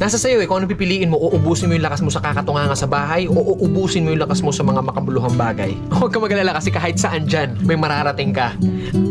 Nasa sayo kung ano pipiliin mo, uubusin mo yung lakas mo sa kakatunganga sa bahay o uubusin mo yung lakas mo sa mga makabuluhang bagay. Huwag ka mag-alala kasi kahit saan dyan, may mararating ka.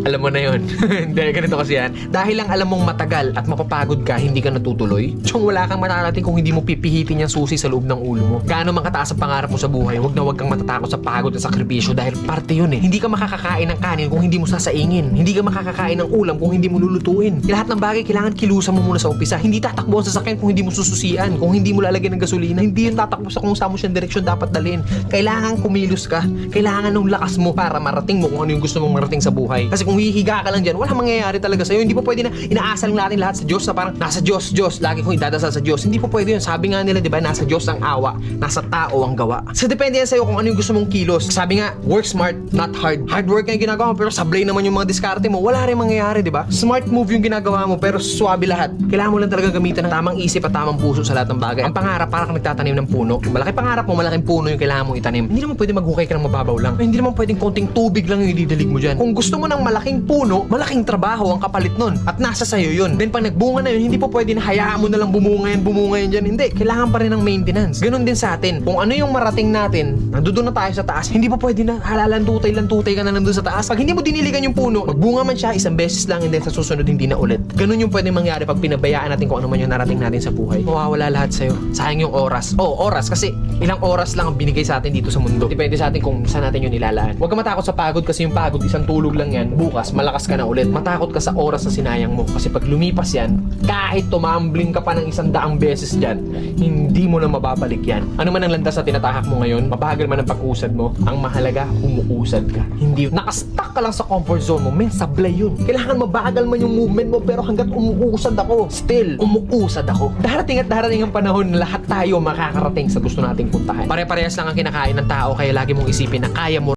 Alam mo na yun. Hindi, ganito kasi yan. Dahil lang alam mong matagal at mapapagod ka, hindi ka natutuloy. Tsong wala kang mararating kung hindi mo pipihitin yung susi sa loob ng ulo mo. Gaano man kataas ang pangarap mo sa buhay, huwag kang matatakot sa pagod at sakripisyo dahil parte yun eh. Hindi ka makakakain ng kanin kung hindi mo sasaingin. Hindi ka makakakain ng ulam kung hindi mo lulutuin. Lahat ng bagay kailangan kilusan mo muna sa umpisa. Hindi tatakbo ang sasakyan kung hindi mo sususian, kung hindi mo lalagyan ng gasolina. Hindi yun tatakbo sa kung saan mo siyang direksyon dapat dalhin. Kailangan kumilos ka. Kailangan ng lakas mo para marating mo kung ano yung gusto mong marating sa buhay. Kasi kung hihiga ka lang dyan, wala mangyayari talaga sa'yo. Hindi po pwede na inaasal natin lahat sa Diyos na parang nasa Diyos, lagi kong idadasal sa Diyos. Hindi po pwede yun. Sabi nga nila, di ba, nasa Diyos ang awa, nasa tao ang gawa. So depende yan sa'yo kung ano yung gusto mong kilos. Sabi nga, work smart, not hard. Hard work nga yung ginagawa mo, pero sablay naman yung mga diskarte mo. Wala rin mangyayari, di ba? Smart move yung ginagawa mo, pero swabe lahat. Kailangan mo lang talaga gamitan ng tamang isip at tamang puso sa lahat ng bagay. Ang pangarap, parang nagtatanim ng puno. Malaki pangarap mo, malaking puno yung kailangan mong itanim. Hindi naman pwede maghukay ka ng mababaw lang. Hindi naman pwedeng konting tubig lang yung ididilig mo dyan. Kung gusto mo ng malaking puno, malaking trabaho ang kapalit nun. At nasa sayo yun. Then pag nagbunga na yun, hindi po pwede na hayaan mo na lang bumunga yan dyan. Hindi. Kailangan pa rin ng maintenance. Ganun din sa atin. Kung ano yung marating natin, nandoon na tayo sa taas, hindi po pwede na lantutay ka na lang doon sa taas. Pag hindi mo diniligan yung puno, magbunga man siya isang beses lang and then sa susunod hindi na ulit. Ganun yung pwede mangyari pag pinabayaan natin kung ano man yung narating natin sa buhay. Mawawala lahat sa'yo. Sayang yung oras. Oras kasi ilang oras lang ang binigay sa atin dito sa mundo. Depende sa atin kung saan natin yun nilalaan. Huwag ka matakot sa pagod kasi yung pagod isang tulog lang yan. Bukas malakas ka na ulit. Matakot ka sa oras na sinayang mo kasi pag lumipas yan, kahit tumambling ka pa ng 100 beses dyan, hindi mo na mababalik yan. Ano man ang landas na tinatahak mo ngayon, mabagal man ang pag-usad mo, ang mahalaga, umuusad ka. Hindi, nakastuck ka lang sa comfort zone mo, men, sablay yun. Kailangan mabagal man yung movement mo, pero hanggat umuusad ako, still, umuusad ako. Darating at darating ang panahon na lahat tayo makakarating sa gusto nating puntahan. Pare-parehas lang ang kinakain ng tao, kaya lagi mong isipin na kaya mo